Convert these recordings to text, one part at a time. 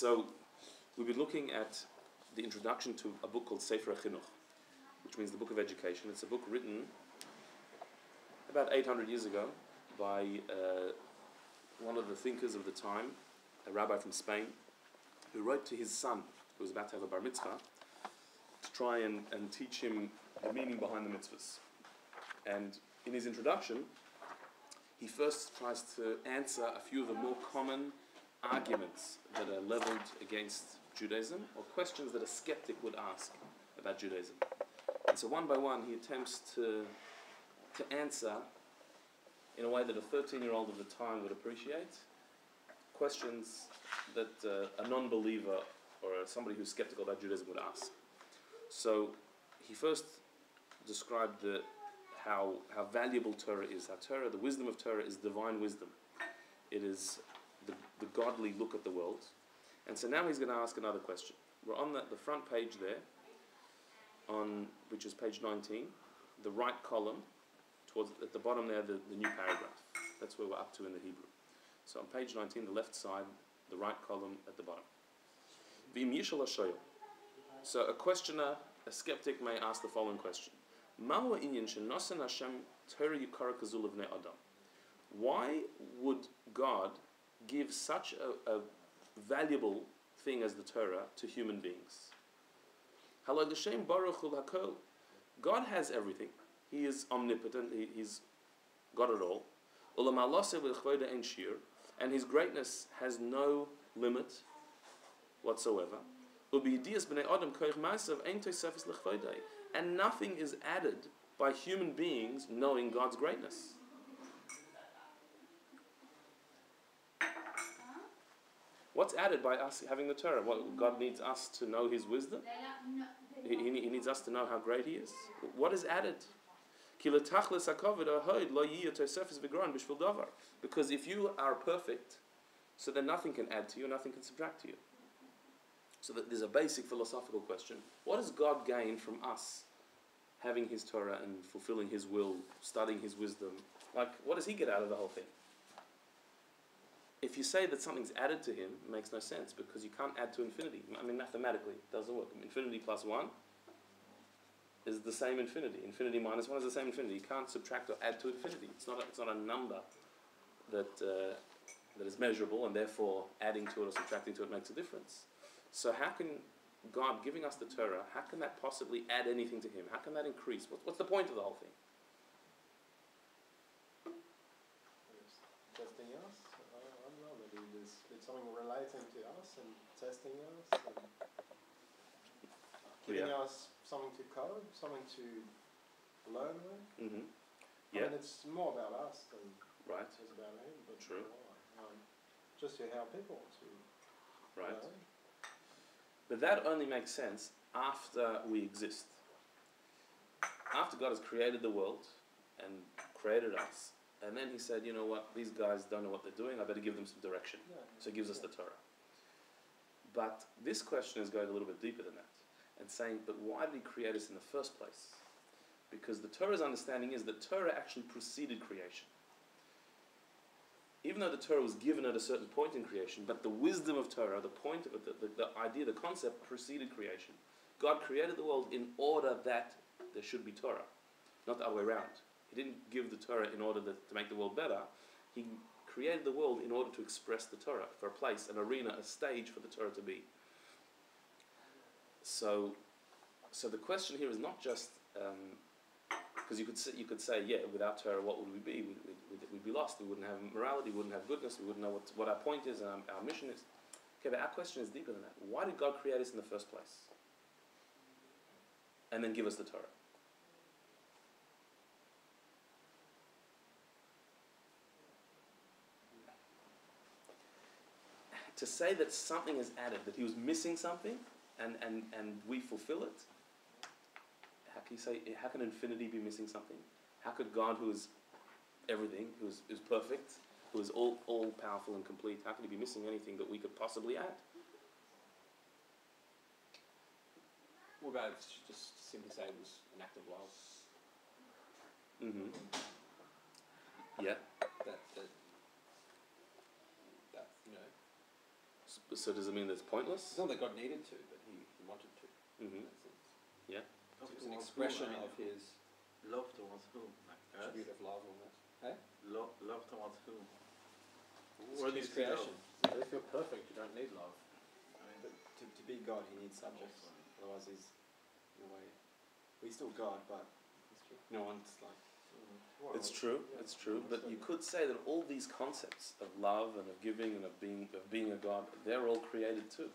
So, we've been looking at the introduction to a book called Sefer Hachinuch, which means the book of education. It's a book written about 800 years ago by one of the thinkers of the time, a rabbi from Spain, who wrote to his son, who was about to have a bar mitzvah, to try and teach him the meaning behind the mitzvahs. And in his introduction, he first tries to answer a few of the more common arguments that are leveled against Judaism, or questions that a skeptic would ask about Judaism. And so one by one he attempts to answer in a way that a 13-year-old of the time would appreciate, questions that a non-believer or somebody who's skeptical about Judaism would ask. So he first described how valuable Torah is. How Torah, the wisdom of Torah, is divine wisdom. It is the godly look at the world. And so now he's going to ask another question. We're on the front page there, which is page 19, the right column, at the bottom there, the new paragraph. That's where we're up to in the Hebrew. So on page 19, the left side, the right column at the bottom. V'im yishal hashoyel. So a questioner, a skeptic, may ask the following question. Mahu inyan shenosen Hashem Torah yukara kazul of Adam. Why would God give such a valuable thing as the Torah to human beings? Halal l'shem baruch hu l'hakol. God has everything. He is omnipotent. He's got it all. Ulam aloseh v'chvoda ein shir, and His greatness has no limit whatsoever. U'biydias b'nei adam koich ma'asav ein tosefes l'chvoda, and nothing is added by human beings knowing God's greatness. What's added by us having the Torah? What, God needs us to know His wisdom? He needs us to know how great He is. What is added? Because if you are perfect, so then nothing can add to you, nothing can subtract to you. So that there's a basic philosophical question. What does God gain from us having His Torah and fulfilling His will, studying His wisdom? Like, what does He get out of the whole thing? If you say that something's added to Him, it makes no sense, because you can't add to infinity. I mean, mathematically, it doesn't work. Infinity plus 1 is the same infinity. Infinity minus 1 is the same infinity. You can't subtract or add to infinity. It's not a number that is measurable, and therefore adding to it or subtracting to it makes a difference. So how can God giving us the Torah, how can that possibly add anything to Him? How can that increase? What's the point of the whole thing? Testing us? I don't know, maybe it's something relating to us and testing us and giving us something to code, something to learn with. Mm-hmm. I mean, it's more about us than right. it's about Him. But true. Just to help people to right. learn. But that only makes sense after we exist. After God has created the world and created us, and then He said, you know what, these guys don't know what they're doing, I better give them some direction. Yeah. So He gives us the Torah. But this question is going a little bit deeper than that, and saying, but why did He create us in the first place? Because the Torah's understanding is that Torah actually preceded creation. Even though the Torah was given at a certain point in creation, but the wisdom of Torah, the point of it, the idea, the concept preceded creation. God created the world in order that there should be Torah, not the other way around. He didn't give the Torah in order to make the world better. He created the world in order to express the Torah, for a place, an arena, a stage for the Torah to be. So the question here is not just because you could say, yeah, without Torah, what would we be? We'd be lost. We wouldn't have morality. We wouldn't have goodness. We wouldn't know what our point is and our mission is. Okay, but our question is deeper than that. Why did God create us in the first place? And then give us the Torah? To say that something is added, that He was missing something, and we fulfill it, how can you say, how can infinity be missing something? How could God, who is everything, who is perfect, who is all powerful and complete, how could He be missing anything that we could possibly add? What about just simply say it was an act of love? Mm-hmm. Yeah. That you know. So does it mean that it's pointless? It's not that God needed to, but he wanted to. Mm-hmm. In that sense. Yeah. It was an expression of his Love towards whom? Like us? attribute of love almost. Hey? Love towards whom? It's Where do you his see love? creation. But if you're perfect, you don't need love. I mean, But to be God, he needs subjects. Otherwise, he's in a way. He's still God, but no one's like. Well, It's true. yeah, It's true. But you understood. could say that all these concepts of love and of giving and of being a God, they're all created too.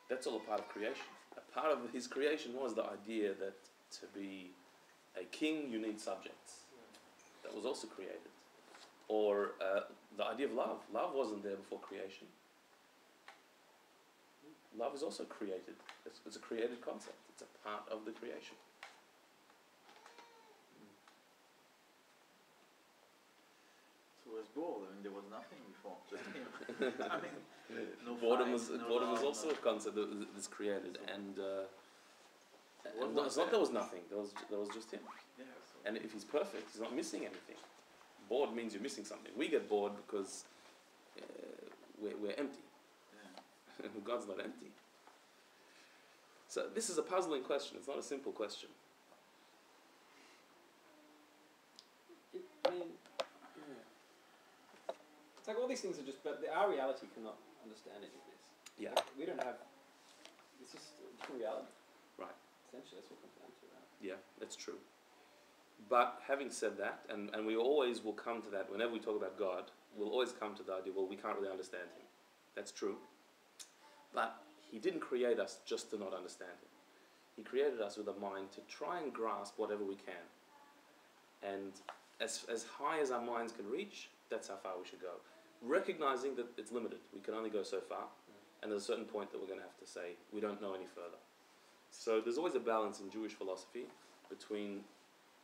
That's all a part of creation. A part of his creation was the idea that to be a king, you need subjects. That was also created. Or the idea of love. Love wasn't there before creation. Love is also created. It's a created concept. It's a part of the creation. so it was bored. I mean, there was nothing before. Just him. I mean, no Boredom fight, no boredom was love, also no- a concept that's created, and What it's was not that? there was nothing. There was just him. Yeah, so And if he's perfect, he's not missing anything. Bored means you're missing something. We get bored because we're empty. yeah. God's not empty. So this is a puzzling question. It's not a simple question. I mean, it's like all these things are just, but our reality cannot understand any of this. Yeah. We don't have. It's just a different reality. Right. Essentially, that's what it comes down to, right? Yeah, that's true. But having said that, and we always will come to that, whenever we talk about God, we'll always come to the idea, well, we can't really understand him. That's true. But he didn't create us just to not understand him. He created us with a mind to try and grasp whatever we can. And as high as our minds can reach, that's how far we should go. Recognizing that it's limited. We can only go so far. And there's a certain point that we're going to have to say, we don't know any further. So there's always a balance in Jewish philosophy between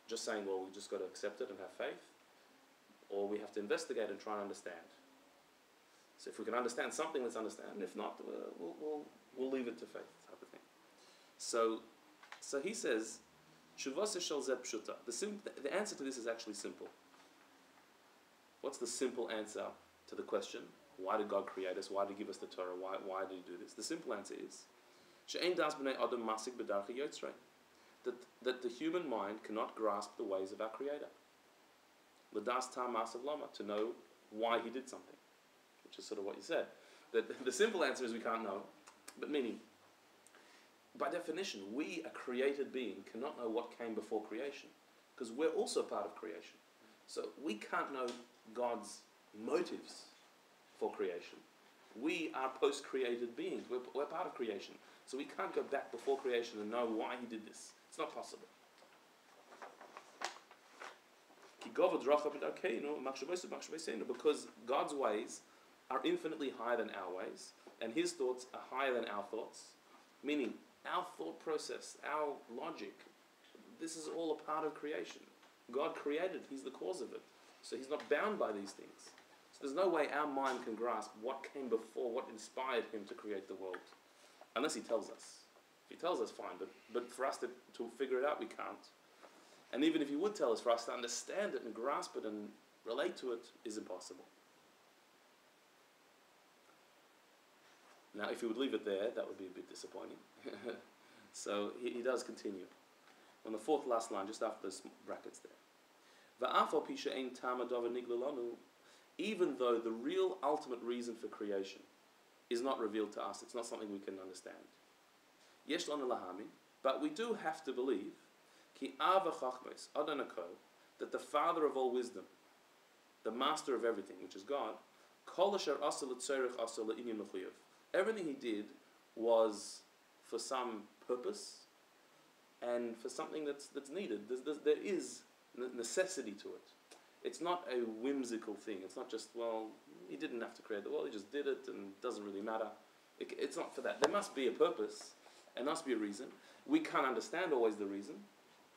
just saying, well, we just got to accept it and have faith, or we have to investigate and try and understand. So if we can understand something, let's understand. If not, we'll leave it to faith, type of thing. So he says, the answer to this is actually simple. What's the simple answer to the question? Why did God create us? Why did he give us the Torah? Why did he do this? The simple answer is, that the human mind cannot grasp the ways of our Creator. To know why he did something, which is sort of what you said. The simple answer is we can't know, but meaning, by definition, we, a created being, cannot know what came before creation, because we're also part of creation. So we can't know God's motives for creation. We are post-created beings. We're part of creation. So we can't go back before creation and know why he did this. It's not possible. Because God's ways are infinitely higher than our ways, and his thoughts are higher than our thoughts. Meaning, our thought process, our logic, this is all a part of creation. God created, he's the cause of it. So he's not bound by these things. So there's no way our mind can grasp what came before, what inspired him to create the world. Unless he tells us. If he tells us, fine, but for us to figure it out, we can't. And even if he would tell us, for us to understand it and grasp it and relate to it is impossible. Now, if he would leave it there, that would be a bit disappointing. So he does continue. On the fourth last line, just after those brackets there. Even though the real ultimate reason for creation is not revealed to us, it's not something we can understand. But we do have to believe that the Father of all wisdom, the Master of everything, which is God, everything he did was for some purpose and for something that's needed. There is necessity to it. It's not a whimsical thing. It's not just, well, he didn't have to create the world, he just did it and it doesn't really matter. It's not for that. There must be a purpose, and must be a reason. We can't understand always the reason.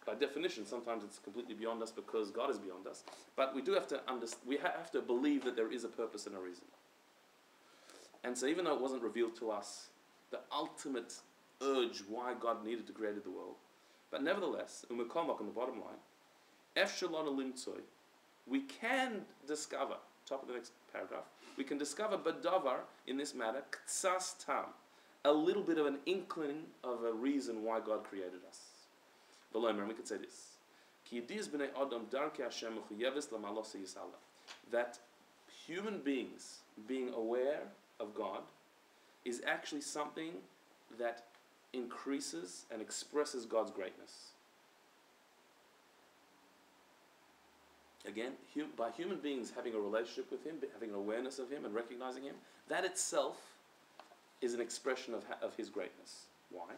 By definition, sometimes it's completely beyond us because God is beyond us. But we do have to we have to believe that there is a purpose and a reason. And so even though it wasn't revealed to us, the ultimate urge why God needed to create the world, but nevertheless, and we'll come back on the bottom line, we can discover top of the next paragraph, we can discover badavar in this matter ktsas tam, a little bit of an inkling of a reason why God created us. V'lomer, and we could say this: Ki yediz b'nei adam darkei Hashem mechuyeves lamalosei yisala. That human beings being aware of God is actually something that increases and expresses God's greatness. Again, by human beings having a relationship with Him, having an awareness of Him and recognizing Him, that itself is an expression of His greatness. Why?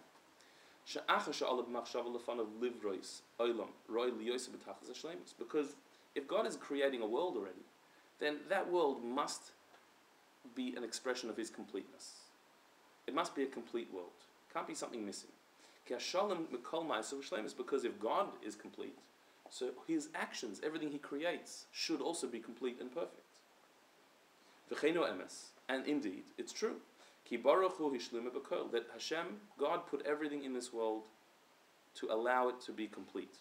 Because if God is creating a world already, then that world must be an expression of His completeness. It must be a complete world. Can't be something missing. Because if God is complete, so His actions, everything He creates, should also be complete and perfect. And indeed, it's true. That Hashem, God, put everything in this world to allow it to be complete.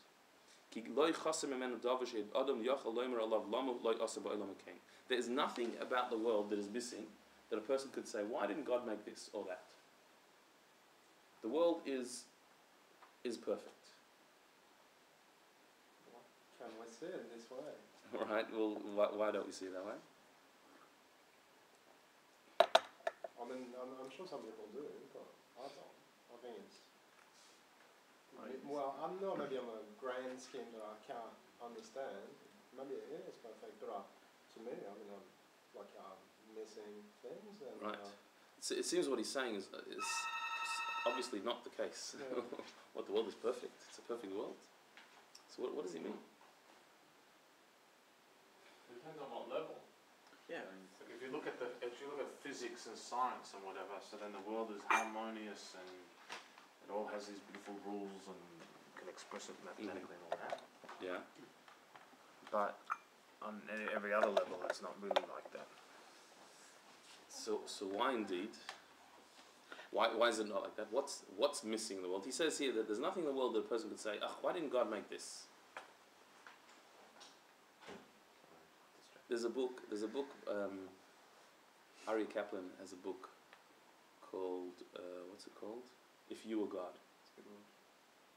There is nothing about the world that is missing that a person could say, why didn't God make this or that? The world is perfect. Can we see it this way? Right, well, why don't we see it that way? I mean, I'm sure some people do, but I don't. I think it's... Well, I'm not maybe on a grand scheme that I can't understand. Maybe it is perfect, but to me, I mean, I'm like missing things. And, right. It seems what he's saying is obviously not the case. Yeah. What, the world is perfect? It's a perfect world. So what does he mean? Depends on what level. Yeah. Like if you look at physics and science and whatever, so then the world is harmonious and it all has these beautiful rules and you can express it mathematically and all that. Yeah. But on every other level, it's not really like that. So why indeed? Why is it not like that? What's missing in the world? He says here that there's nothing in the world that a person could say, why didn't God make this? There's a book, Ari Kaplan has a book called, what's it called? If You Were God.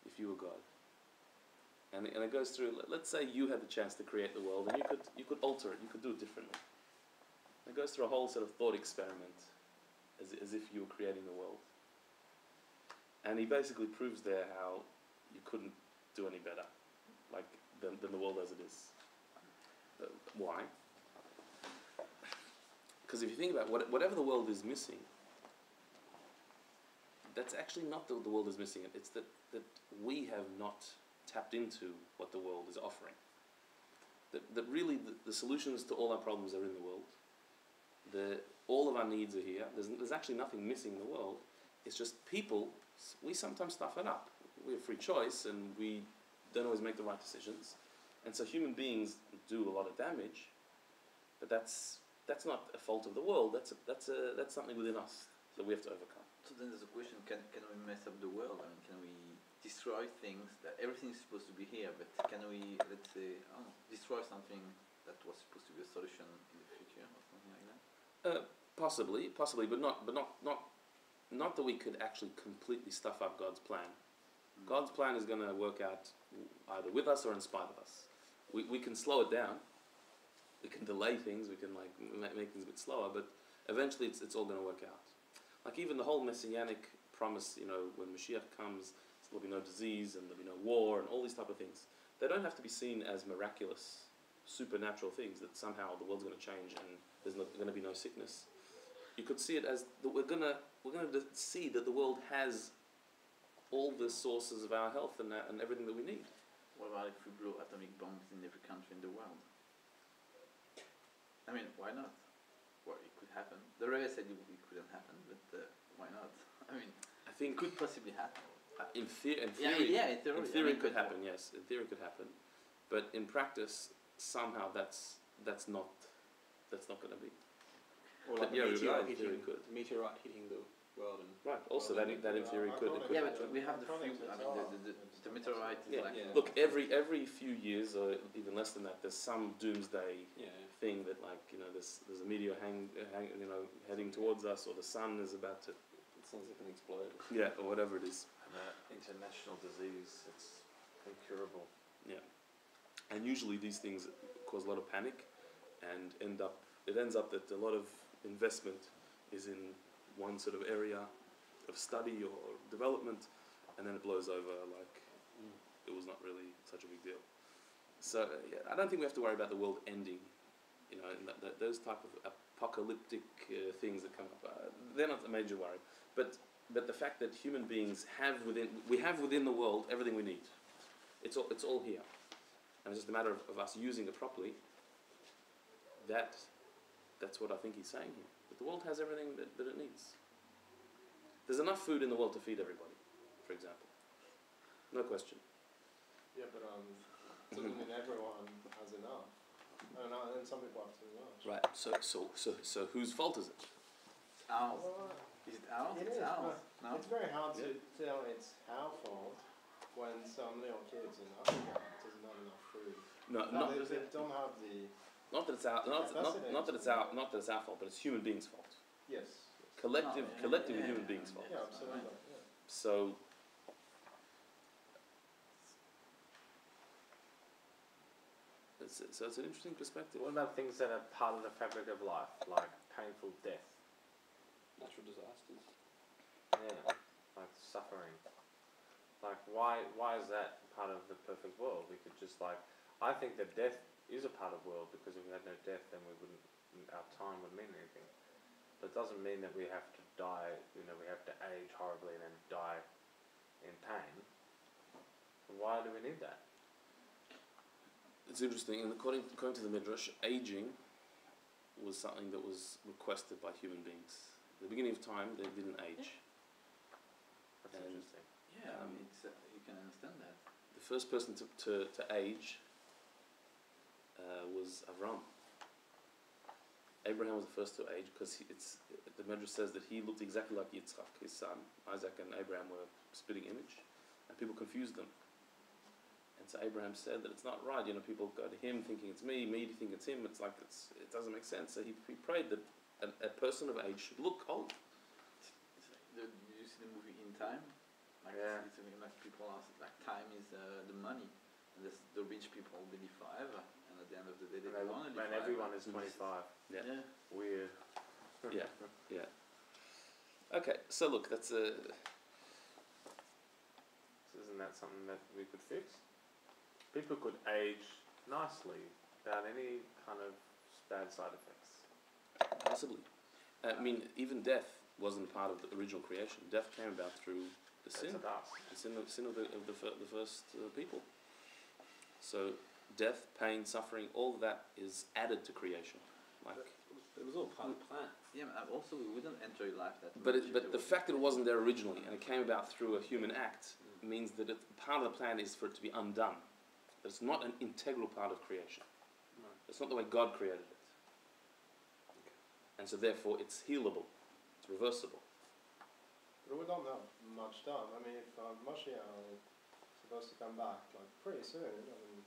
If You Were God. And it goes through, let's say you had the chance to create the world and you could alter it, you could do it differently. It goes through a whole sort of thought experiment as if you were creating the world. And he basically proves there how you couldn't do any better than the world as it is. Why? Because if you think about whatever the world is missing, that's actually not that the world is missing it. It's that we have not tapped into what the world is offering. That really the solutions to all our problems are in the world. All of our needs are here. There's actually nothing missing in the world. It's just people, we sometimes stuff it up. We have free choice and we don't always make the right decisions. And so human beings do a lot of damage, but that's not a fault of the world. That's something within us that we have to overcome. So then there's a question: Can we mess up the world? I mean, can we destroy things that everything is supposed to be here? But can we, let's say, destroy something that was supposed to be a solution in the future or something like that? Possibly, but not that we could actually completely stuff up God's plan. God's plan is going to work out either with us or in spite of us. We can slow it down. We can delay things. We can make things a bit slower. But eventually, it's all going to work out. Like even the whole messianic promise, when Mashiach comes, there'll be no disease and there'll be no war and all these type of things. They don't have to be seen as miraculous, supernatural things that somehow the world's going to change and there's going to be no sickness. You could see it as we're going to see that the world has all the sources of our health and everything that we need. What about if we blow atomic bombs in every country in the world? I mean, why not? Well, it could happen. The Rabbi said it couldn't happen, but why not? I mean, I think it could possibly happen. In theory, in theory, it could happen. Yes, in theory, it could happen, but in practice, somehow that's not going to be. Or like yeah, a meteorite hitting the world. And right. Also, that in theory could. It could Yeah, happen. but we have the few. I mean, the meteorite is Look, every few years, or even less than that, there's some doomsday thing that like there's a meteor heading towards us, or the sun is about to It sounds like an explode. or whatever it is. An international disease, it's incurable. And usually these things cause a lot of panic, and it ends up that a lot of investment is in one sort of area of study or development, and then it blows over like it was not really such a big deal. So I don't think we have to worry about the world ending, and those type of apocalyptic things that come up. They're not a major worry, but the fact that human beings have within the world everything we need. It's all here, and it's just a matter of us using it properly. That's what I think he's saying here. That the world has everything that it needs. There's enough food in the world to feed everybody, for example. No question. Yeah, but doesn't mean everyone has enough. And then some people have too much. Right. So whose fault is it? It's ours. Well, Is it ours? it It's is, ours. but No? it's very hard to tell it's our fault when some little kids in Africa doesn't have enough food. They don't have the Not that it's our not that it's our fault, but it's human beings' fault. yes. Collectively human beings' fault. Yeah, absolutely. Yeah. So it's an interesting perspective. What about things that are part of the fabric of life, like painful death? Natural disasters. Yeah, like suffering. Like why is that part of the perfect world? We could just I think that death is a part of the world, because if we had no death, then our time wouldn't mean anything. But it doesn't mean that we have to die. We have to age horribly and then die in pain. Why do we need that? It's interesting, and according to the Midrash, aging was something that was requested by human beings. At the beginning of time, they didn't age. That's And interesting. Yeah, you can understand that. the first person to age was Avram. Abraham was the first to age because the Midrash says that he looked exactly like Yitzchak, his son. Isaac and Abraham were spitting image, and people confused them. And so Abraham said that it's not right. People go to him thinking it's me think it's him. It's like it doesn't make sense. So he prayed that a person of age should look old. Did you see the movie In Time? Yeah. It's like people ask, like time is the money, and the rich people believe forever, and at the end of the day they don't want to live And forever. everyone is 25. Yeah. Weird. Yeah. Okay, so look, that's a. Isn't that something that we could fix? People could age nicely without any kind of bad side effects. Possibly. I mean, even death wasn't part of the original creation. Death came about through the sin. The sin of the first people. So, death, pain, suffering, all of that is added to creation. It was all part of the plan. Yeah, but also we wouldn't enjoy life that much. But the fact that it wasn't there originally and it came about through a human act means that part of the plan is for it to be undone. That it's not an integral part of creation. No. It's not the way God created it. Okay. And so therefore it's healable. It's reversible. But we don't have much time. I mean, if Moshiach is supposed to come back pretty soon, I mean,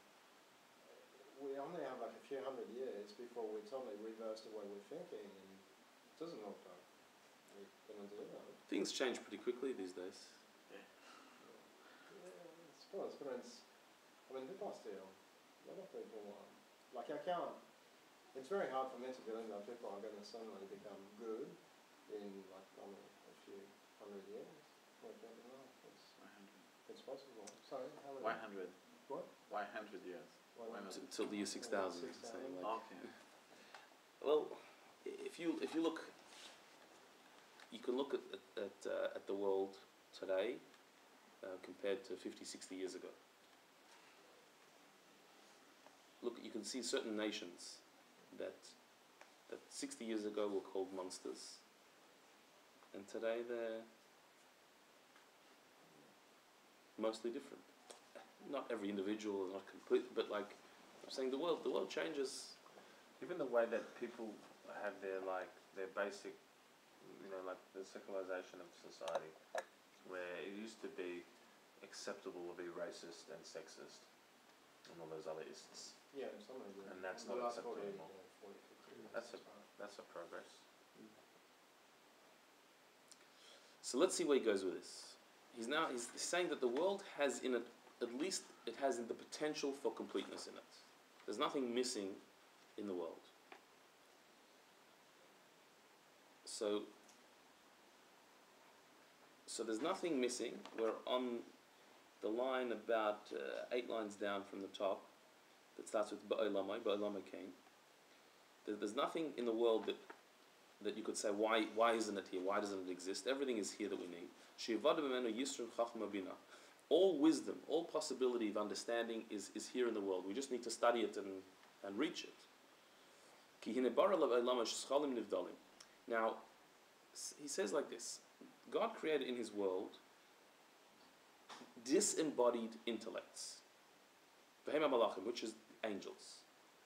we only have a few hundred years before we totally reverse the way we're thinking, and it doesn't look like we're going to do that. Things change pretty quickly these days. Yeah, I suppose, but people are still, a lot of people, it's very hard for me to believe that people are going to suddenly become good in only a few hundred years. Like, I don't know, it's possible. Sorry, how many? 100. What? 100 years. Till the year 6000. Okay. Well, if you look, you can look at the world today compared to 50, 60 years ago. Look, you can see certain nations that 60 years ago were called monsters, and today they're mostly different. Not every individual is not complete, but I'm saying the world changes. Even the way that people have their basic, the secularization of society, where it used to be acceptable to be racist and sexist and all those other ists. Yeah, something like that. And that's The not last acceptable 40 anymore. That's a progress. So let's see where he goes with this. He's saying that the world has in it, at least it has the potential for completeness in it. There's nothing missing in the world. So there's nothing missing. We're on the line about 8 lines down from the top that starts with Ba'olamai Kain. There's nothing in the world that you could say, why isn't it here? Why doesn't it exist? Everything is here that we need. All wisdom, all possibility of understanding is here in the world. We just need to study it and reach it. Now, he says like this: God created in his world disembodied intellects, which is angels.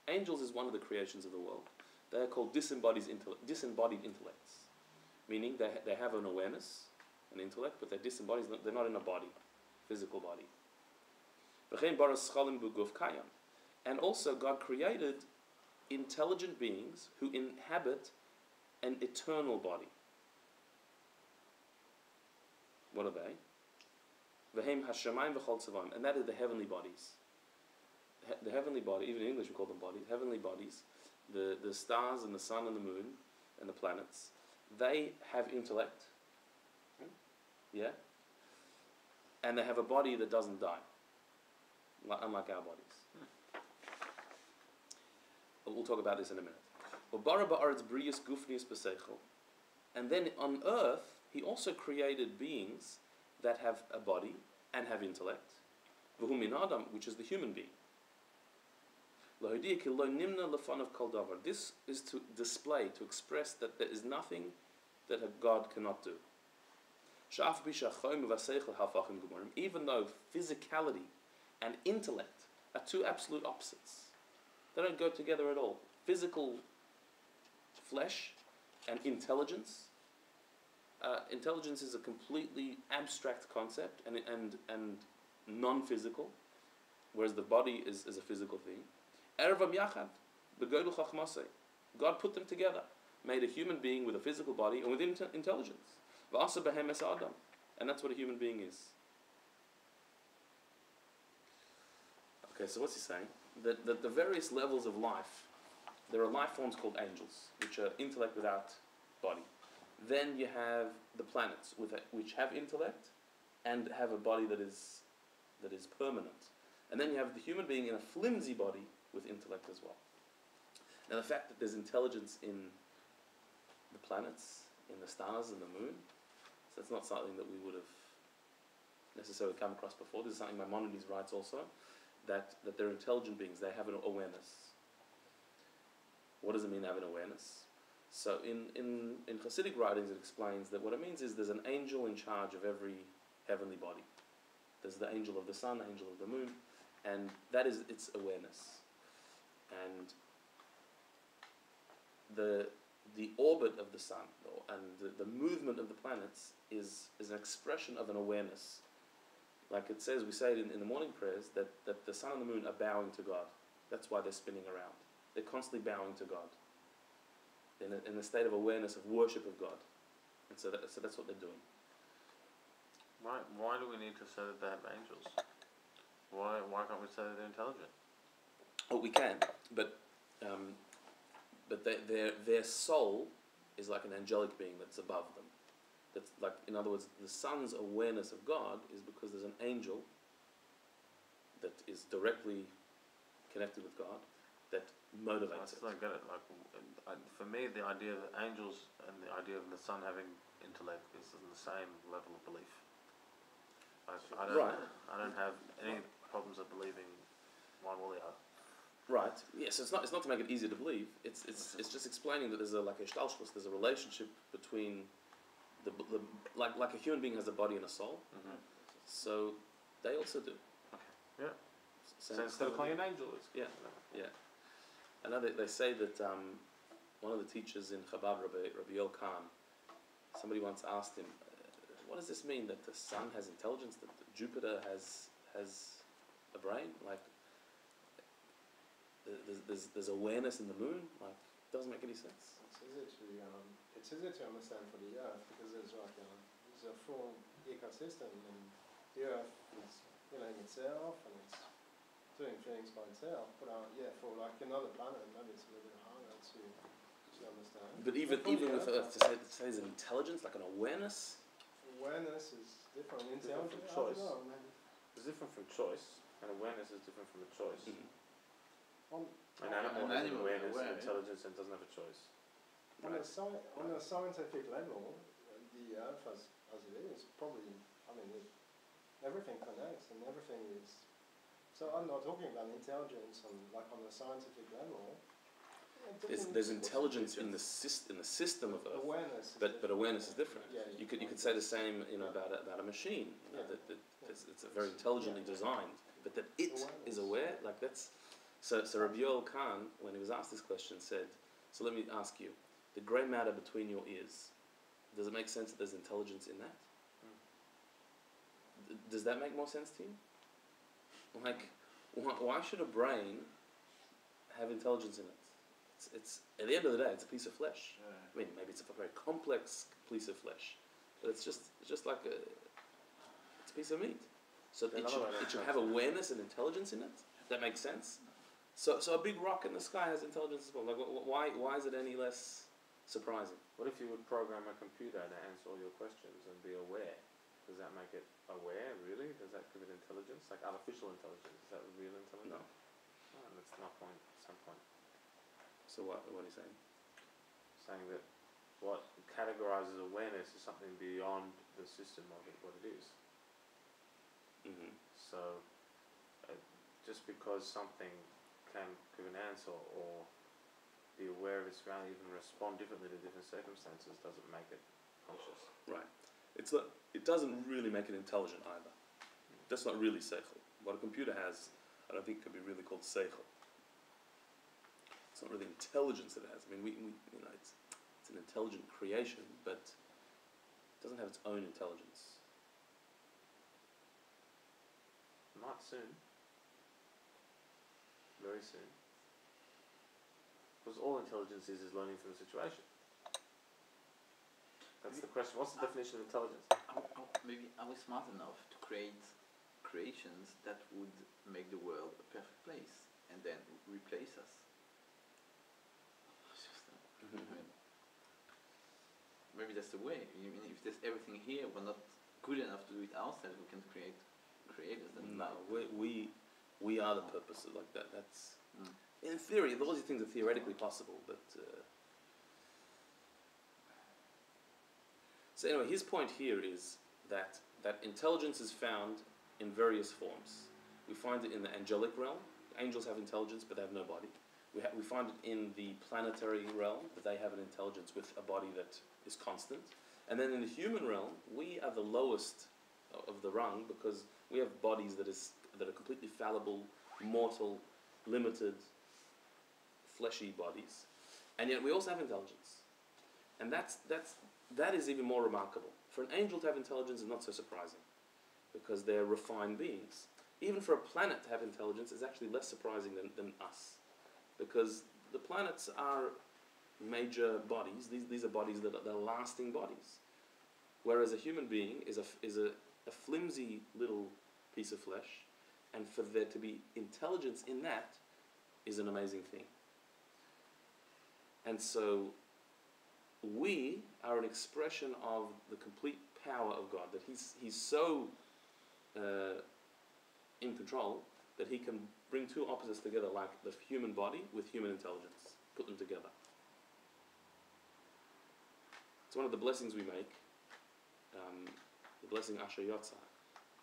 Angels is one of the creations of the world. They are called disembodied intellects, meaning they have an awareness, an intellect, but they're disembodied. They're not in a body, physical body. And also God created intelligent beings who inhabit an eternal body. What are they? And that is the heavenly bodies. The heavenly body, even in English we call them bodies, heavenly bodies, the stars and the sun and the moon and the planets, they have intellect. Yeah? And they have a body that doesn't die, unlike our bodies. We'll talk about this in a minute. And then on earth, he also created beings that have a body and have intellect, which is the human being. This is to display, to express that there is nothing that a God cannot do. Even though physicality and intellect are two absolute opposites. They don't go together at all. Physical flesh and intelligence. Intelligence is a completely abstract concept and non-physical, whereas the body is a physical thing. God put them together, made a human being with a physical body and with intelligence. And that's what a human being is. Okay, so what's he saying? That the various levels of life, there are life forms called angels, which are intellect without body. Then you have the planets, which have intellect and have a body that is permanent. And then you have the human being in a flimsy body with intellect as well. Now the fact that there's intelligence in the planets, in the stars and the moon, so that's not something that we would have necessarily come across before. This is something Maimonides writes also, that they're intelligent beings, they have an awareness. What does it mean to have an awareness? So in Hasidic writings it explains that what it means is there's an angel in charge of every heavenly body. There's the angel of the sun, angel of the moon, and that is its awareness. And the orbit of the sun and the movement of the planets is an expression of an awareness. Like it says, we say it in the morning prayers, that the sun and the moon are bowing to God. That's why they're spinning around. They're constantly bowing to God. In a state of awareness, of worship of God. And so that's what they're doing. Why do we need to say that they have angels? Why can't we say that they're intelligent? Well, we can, but their soul is like an angelic being that's above them. That's like, in other words, the sun's awareness of God is because there's an angel that is directly connected with God that motivates it. I get it. Like, for me, the idea of angels and the idea of the sun having intellect is on the same level of belief. Like, I don't have any problems of believing one or the other. Right. Yes. It's not to make it easier to believe. It's just explaining that there's a shtalshus. There's a relationship between like a human being has a body and a soul. Mm-hmm. So they also do. Okay. Yeah. So instead of calling an angel, it's yeah. I know they say that one of the teachers in Chabad, Rabbi Yol Khan, somebody once asked him, what does this mean that the sun has intelligence, that Jupiter has a brain? Like, there's awareness in the moon? Like, Doesn't make any sense. It's easy to understand for the Earth because there's a full ecosystem, and the Earth is healing itself and it's doing things by itself. But for like another planet, maybe it's a little bit harder to understand. But even with Earth, to say there's an intelligence, like an awareness. Awareness is different. Different Intelligence, from choice. I don't know, maybe. It's different from choice, and awareness is different from a choice. On, An animal An has animal awareness aware, and intelligence and doesn't have a choice. on a scientific level, the Earth as it is, probably, everything connects and everything is. So I'm not talking about intelligence on a scientific level. There's intelligence in the system of Earth, Awareness. but awareness is different. Yeah, You could say the same about a machine. That it's a very intelligently designed, but that it is aware. Like that's so. Rabbi Khan, when he was asked this question, said, "So let me ask you, the grey matter between your ears, does it make sense that there's intelligence in that? Does that make more sense to you? Like, why should a brain have intelligence in it? It's at the end of the day, it's a piece of flesh. Yeah. I mean, maybe it's a very complex piece of flesh, but it's just like it's a piece of meat. So it should have awareness and intelligence in it. That makes sense. So a big rock in the sky has intelligence as well. Like, why is it any less surprising? What if you would program a computer to answer all your questions and be aware? Does that make it aware, really? Does that give it intelligence? Like artificial intelligence, is that real intelligence? No. Oh, that's my point, some point. So what are you saying? Saying that what categorizes awareness is something beyond the system of it, what it is. Mm-hmm. So, just because something can give an answer or be aware of its reality, even respond differently to different circumstances, doesn't make it conscious. Right. It's not. It doesn't really make it intelligent either. That's not really seichel. What a computer has, I don't think, could be really called seichel. It's not really intelligence that it has. I mean, we it's an intelligent creation, but it doesn't have its own intelligence. Might soon. Very soon. Because all intelligence is learning from the situation. That's the question. What's the definition of intelligence? Maybe are we smart enough to create creations that would make the world a perfect place and then replace us? I mean, maybe that's the way. I mean, if there's everything here, we're not good enough to do it ourselves. We can create creators. No, we are the purpose. Like that. That's in theory. All these things are theoretically possible, but. So anyway, his point here is that intelligence is found in various forms. We find it in the angelic realm. Angels have intelligence, but they have no body. We find it in the planetary realm, that they have an intelligence with a body that is constant. And then in the human realm, we are the lowest of the rung because we have bodies that are completely fallible, mortal, limited, fleshy bodies. And yet we also have intelligence. And that is even more remarkable. For an angel to have intelligence is not so surprising because they're refined beings. Even for a planet to have intelligence is actually less surprising than us, because the planets are major bodies. These are bodies that are lasting bodies, whereas a human being is a flimsy little piece of flesh, and for there to be intelligence in that is an amazing thing. And so we are an expression of the complete power of God, that He's so in control that He can bring two opposites together, like the human body with human intelligence, put them together. It's one of the blessings we make, the blessing Asher Yotzah,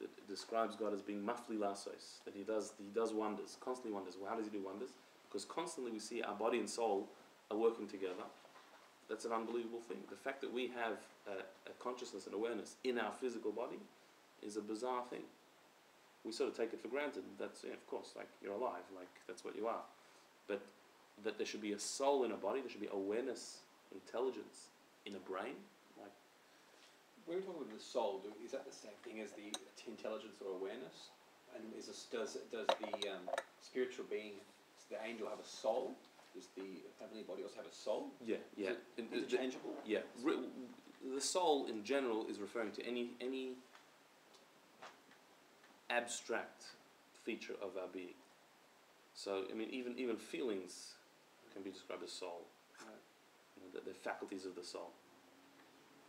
that describes God as being mafli lasos, that He does wonders, constantly wonders. Well, how does He do wonders? Because constantly we see our body and soul are working together. That's an unbelievable thing. The fact that we have a consciousness and awareness in our physical body is a bizarre thing. We sort of take it for granted. That's, of course, like you're alive, like that's what you are. But that there should be a soul in a body, there should be awareness, intelligence in a brain. Like, when we talk about the soul, is that the same thing as the intelligence or awareness? And does the spiritual being, the angel, have a soul? does the heavenly body also have a soul? Yeah, yeah. Is it interchangeable? Yeah. The soul in general is referring to any abstract feature of our being. So, I mean, even feelings can be described as soul. Right. You know, the faculties of the soul.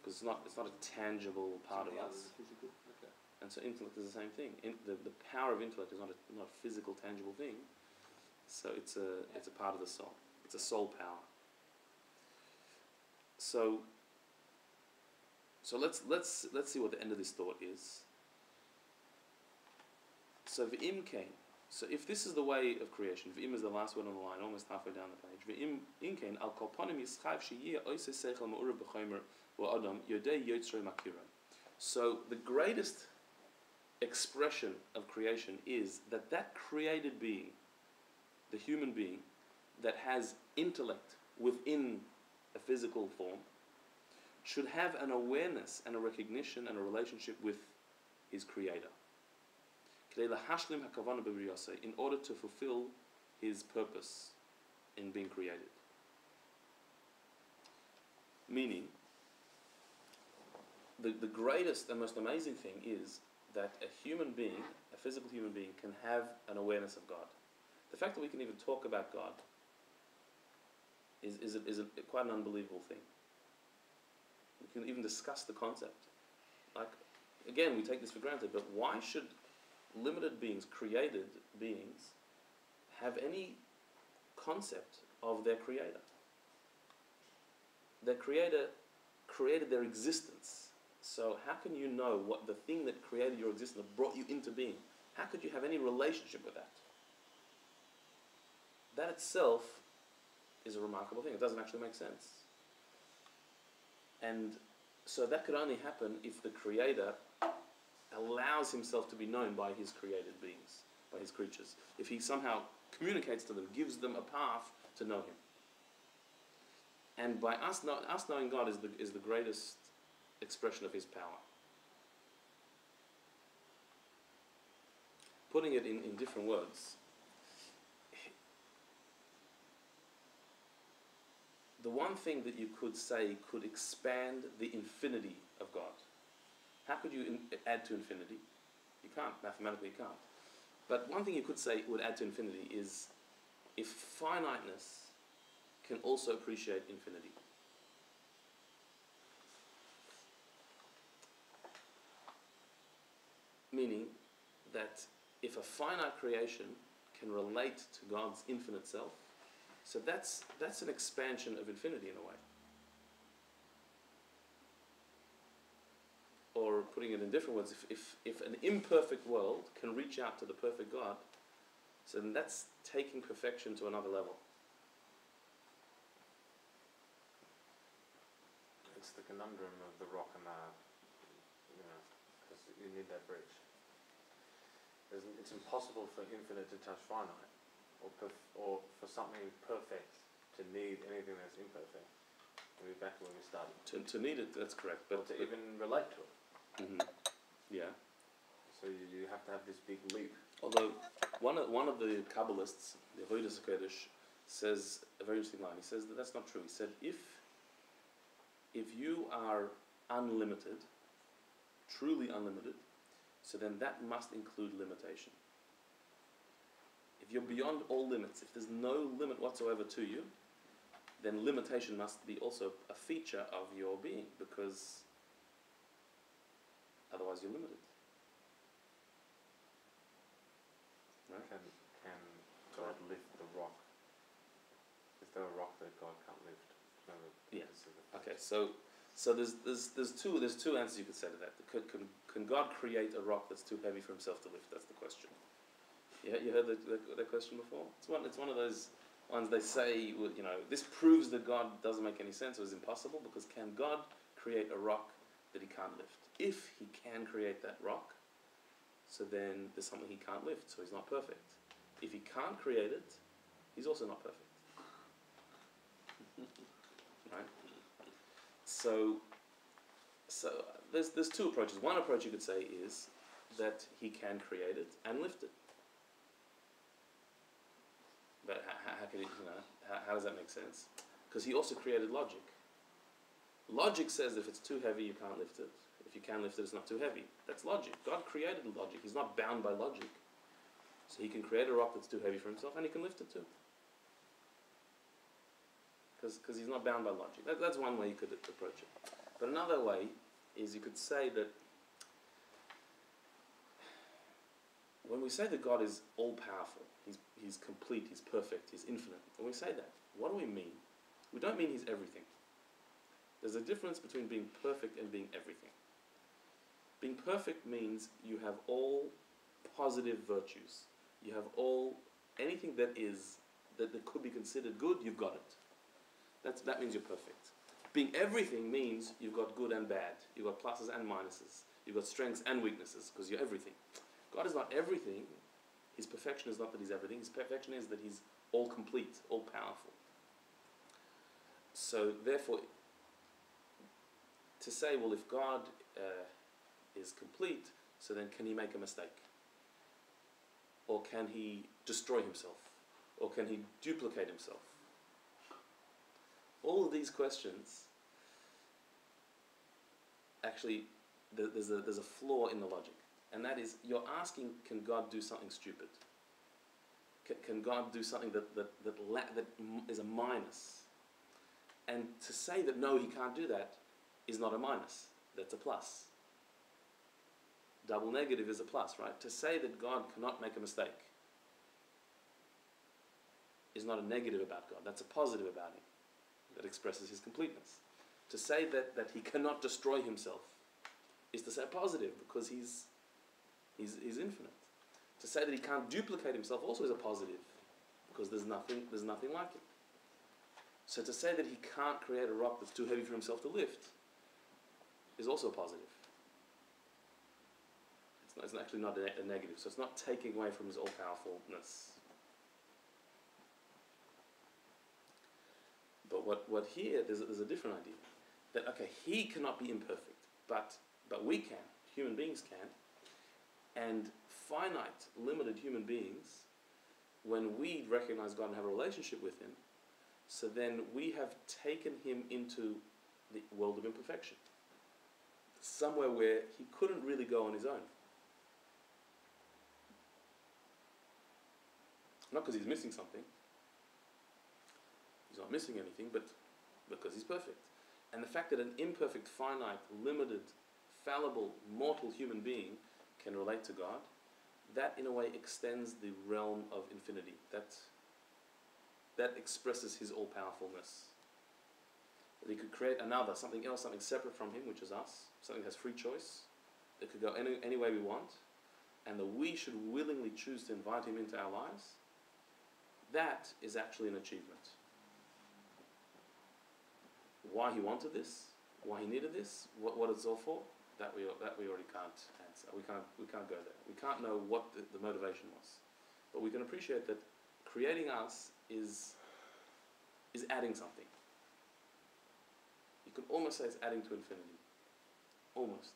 Because it's not a tangible part of Something other us. than physical? Okay. And so intellect is the same thing. The power of intellect is not a physical, tangible thing. So it's a part of the soul. It's a soul power. So let's see what the end of this thought is. So v'im kain. So if this is the way of creation, v'im is the last word on the line, almost halfway down the page. V'im kain al kol panim yischayv sheyeh oiseh seichel ma'urav b'chomer v'adam yodei yotzrei makira. So the greatest expression of creation is that created being, the human being, that has intellect within a physical form, should have an awareness and a recognition and a relationship with his creator. In order to fulfill his purpose in being created. Meaning, the greatest and most amazing thing is that a human being, a physical human being, can have an awareness of God. The fact that we can even talk about God is quite an unbelievable thing. We can even discuss the concept. Like, again, we take this for granted, but why should limited beings, created beings, have any concept of their creator? Their creator created their existence. So how can you know what the thing that created your existence, that brought you into being, how could you have any relationship with that? That itself is a remarkable thing. It doesn't actually make sense. And so that could only happen if the creator allows himself to be known by his created beings, by his creatures. If he somehow communicates to them, gives them a path to know him. And by us knowing God is the greatest expression of his power. Putting it in different words, the one thing that you could say could expand the infinity of God. How could you add to infinity? You can't, mathematically you can't. But one thing you could say would add to infinity is if finiteness can also appreciate infinity. Meaning that if a finite creation can relate to God's infinite self, so that's an expansion of infinity in a way. Or putting it in different words, if an imperfect world can reach out to the perfect God, so then that's taking perfection to another level. It's the conundrum of the rock and because you need that bridge. It's impossible for infinite to touch finite, or for something perfect to need anything that's imperfect. We're back to where we started. To need it, that's correct. But to even relate to it. Mm-hmm. Yeah. So you have to have this big leap. Although one of the Kabbalists, the Avodas HaKodesh, says a very interesting line. He says that that's not true. He said if you are unlimited, truly unlimited, so then that must include limitation. If you're beyond all limits, if there's no limit whatsoever to you, then limitation must be also a feature of your being, because otherwise you're limited. Right? Can God lift the rock? Is there a rock that God can't lift? No, Yeah. Okay. So there's two answers you could say to that. Can God create a rock that's too heavy for himself to lift? That's the question. You heard that question before? It's one of those ones they say, this proves that God doesn't make any sense or is impossible, because can God create a rock that he can't lift? If he can create that rock, so then there's something he can't lift, so he's not perfect. If he can't create it, he's also not perfect. Right? So there's two approaches. One approach you could say is that he can create it and lift it. But how how does that make sense? Because he also created logic. Logic says if it's too heavy, you can't lift it. If you can lift it, it's not too heavy. That's logic. God created logic. He's not bound by logic. So he can create a rock that's too heavy for himself, and he can lift it too. Because he's not bound by logic. That's one way you could approach it. But another way is you could say that when we say that God is all-powerful, he's complete, he's perfect, he's infinite, when we say that, what do we mean? We don't mean he's everything. There's a difference between being perfect and being everything. Being perfect means you have all positive virtues. You have anything that could be considered good, you've got it. That means you're perfect. Being everything means you've got good and bad. You've got pluses and minuses. You've got strengths and weaknesses, because you're everything. God is not everything. His perfection is not that he's everything. His perfection is that he's all complete, all powerful. So therefore, to say, well, if God is complete, so then can he make a mistake? Or can he destroy himself? Or can he duplicate himself? All of these questions, actually, there's a flaw in the logic. And that is, you're asking, can God do something stupid? Can God do something that is a minus? And to say that no, he can't do that is not a minus. That's a plus. Double negative is a plus, right? To say that God cannot make a mistake is not a negative about God. That's a positive about him. That expresses his completeness. To say that he cannot destroy himself is to say positive, because he's infinite. To say that he can't duplicate himself also is a positive, because there's nothing like it. So to say that he can't create a rock that's too heavy for himself to lift is also a positive. It's actually not a negative. So it's not taking away from his all-powerfulness. But what here, there's a different idea. That, okay, he cannot be imperfect, but we can. Human beings can. And finite, limited human beings, when we recognize God and have a relationship with him, so then we have taken him into the world of imperfection. Somewhere where he couldn't really go on his own. Not because he's missing something. He's not missing anything, but because he's perfect. And the fact that an imperfect, finite, limited, fallible, mortal human being can relate to God, that in a way extends the realm of infinity. That expresses his all-powerfulness. That he could create something else, something separate from him, which is us, something that has free choice, that could go any way we want, and that we should willingly choose to invite him into our lives. That is actually an achievement. Why he wanted this, why he needed this, what it's all for, that we already can't answer. We can't go there. We can't know what the motivation was, but we can appreciate that creating us is adding something. You can almost say it's adding to infinity, almost.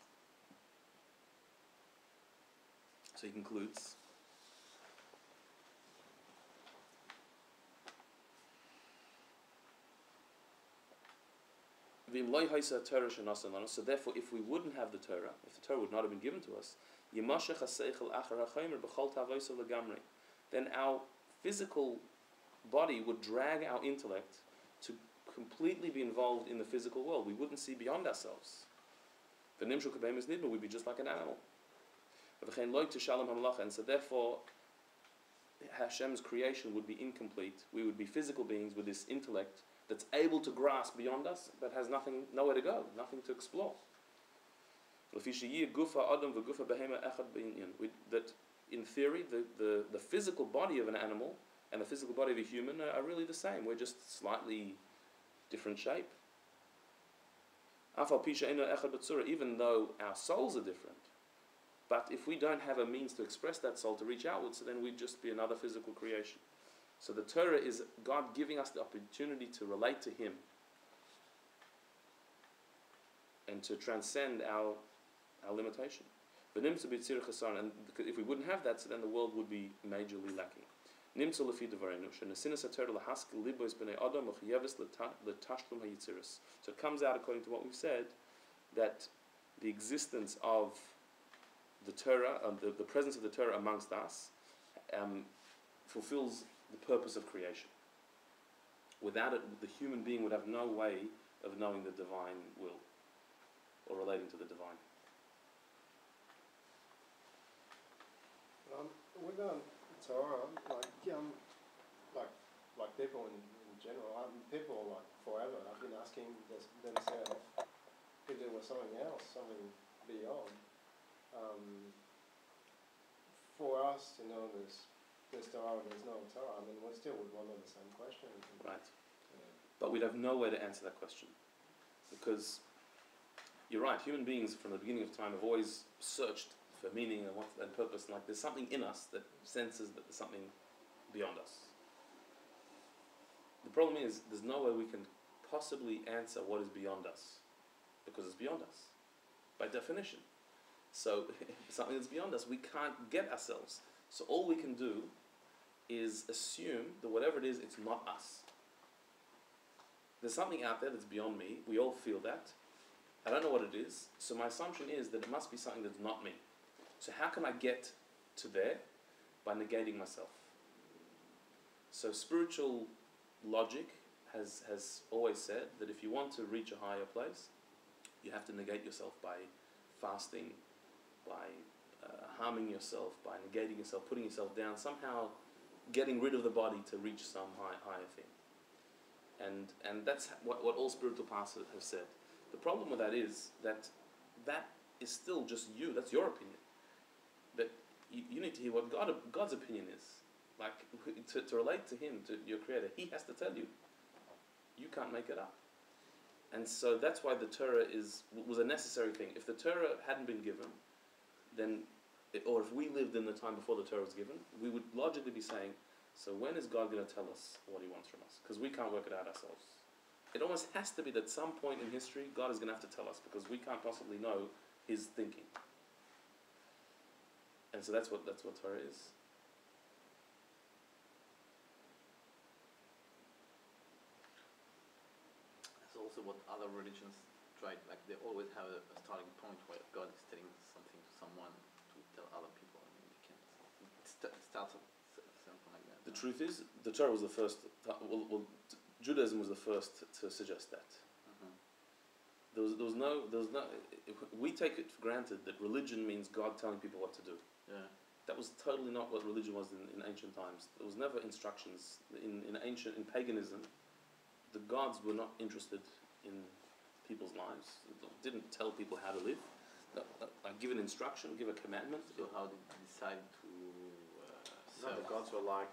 So he concludes. So therefore, if we wouldn't have the Torah, if the Torah would not have been given to us, then our physical body would drag our intellect to completely be involved in the physical world. We wouldn't see beyond ourselves. We'd be just like an animal. And so therefore, Hashem's creation would be incomplete. We would be physical beings with this intellect that's able to grasp beyond us, but has nowhere to go, nothing to explore. That in theory, the physical body of an animal and the physical body of a human are really the same. We're just slightly different shape. Even though our souls are different. But if we don't have a means to express that soul, to reach outwards, so then we'd just be another physical creation. So the Torah is God giving us the opportunity to relate to him and to transcend our limitation. And if we wouldn't have that, so then the world would be majorly lacking. נמצא לפי דברינו, שנשינס התורה להשכיל ליבוס בני אדם מחויבס לתשלום היצירס. So it comes out, according to what we've said, that the existence of the Torah, the presence of the Torah amongst us, fulfills the purpose of creation. Without it, the human being would have no way of knowing the divine will or relating to the divine. With Torah, like people in general, people like forever have been asking themselves if there was something else, something beyond. For us to know there's Torah, there's no Torah, I mean, we still would wonder the same question. Right. But we'd have no way to answer that question. Because you're right, human beings from the beginning of time have always searched for meaning and purpose, and like there's something in us that senses that there's something beyond us. The problem is there's no way we can possibly answer what is beyond us, because it's beyond us, by definition. So something that's beyond us, we can't get ourselves. So all we can do is assume that whatever it is, it's not us. There's something out there that's beyond me. We all feel that. I don't know what it is. So my assumption is that it must be something that's not me. So how can I get to there? By negating myself. So spiritual logic has always said that if you want to reach a higher place, you have to negate yourself by fasting, by harming yourself, by negating yourself, putting yourself down, somehow getting rid of the body to reach some higher thing. And that's what all spiritual paths have said. The problem with that is that is still just you. That's your opinion. But you need to hear what God's opinion is. Like, to relate to Him, to your Creator, He has to tell you. You can't make it up. And so that's why the Torah was a necessary thing. If the Torah hadn't been given, then, or if we lived in the time before the Torah was given, we would logically be saying, so when is God going to tell us what He wants from us? Because we can't work it out ourselves. It almost has to be that at some point in history, God is going to have to tell us, because we can't possibly know His thinking. And so that's what Torah is. That's also what other religions try. Like they always have a starting point where God is telling something to someone to tell other people. I mean, you can't. It starts off something like that. The truth is, the Torah was the first. Judaism was the first to suggest that. There was no. We take it for granted that religion means God telling people what to do. Yeah. That was totally not what religion was in ancient times. There was never instructions. In paganism, the gods were not interested in people's lives. They didn't tell people how to live. Give an instruction, give a commandment. So how did you decide to? No, the gods were like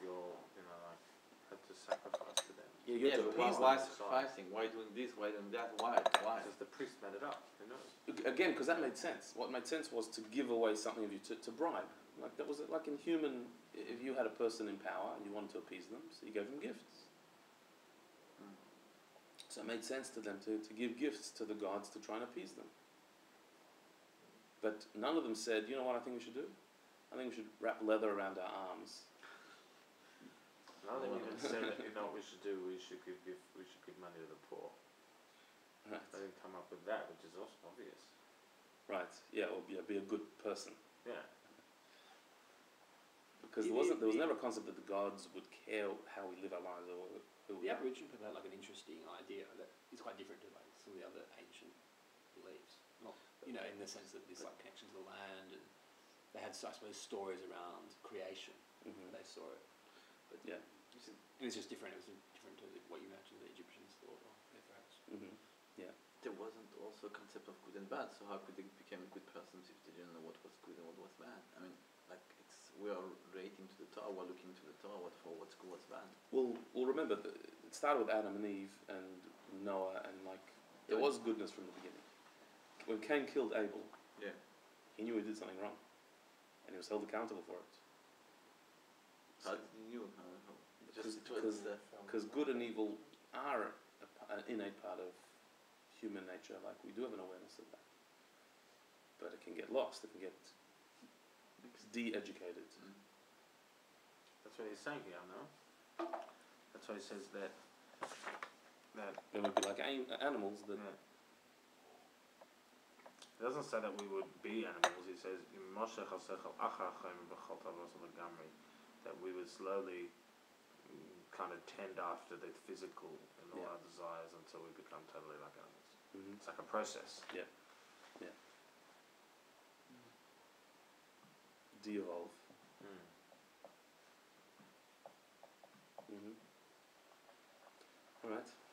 your, like had to sacrifice to them. Yeah, you have to appease why them. sacrificing? Why doing this? Why doing that? Why? Because the priest made it up. Who knows? Again, because that made sense. What made sense was to give away something of you to bribe. Like that was like in human. If you had a person in power and you wanted to appease them, so you gave them gifts. So it made sense to them to give gifts to the gods to try and appease them. But none of them said, you know what I think we should do? I think we should wrap leather around our arms. None of them even said that, you know what we should do? We should give money to the poor. Right. They didn't come up with that, which is also obvious. Right. Yeah, or be a good person. Yeah. Because there was never a concept that the gods would care how we live our lives or who we The are. Aboriginal people had like an interesting idea that is quite different to like some of the other ancient beliefs. Not, in the sense that this like connection to the land, and they had, I suppose, stories around creation. Mm-hmm. They saw it, but Yeah. it was just different. It was different to what you imagine the Egyptians thought of their pharaohs. Mm-hmm. Yeah. There wasn't also a concept of good and bad. So how could they become good persons if they didn't know what was good and what was bad? I mean, like we are relating to the Torah, we're looking to the Torah, what's good, what's bad. Well, remember, it started with Adam and Eve and Noah, and there was goodness from the beginning. When Cain killed Abel, he knew he did something wrong, and he was held accountable for it. How did you know? Because good and evil are an innate part of human nature. Like we do have an awareness of that, but it can get lost. It can get de-educated. That's what he's saying here, no? That's why he says that Then we'd be like animals that. yeah. It doesn't say that we would be animals. He says that we would slowly kind of tend after the physical and all our desires until we become totally like animals. Mm-hmm. It's like a process. De-evolve. Mm. All right.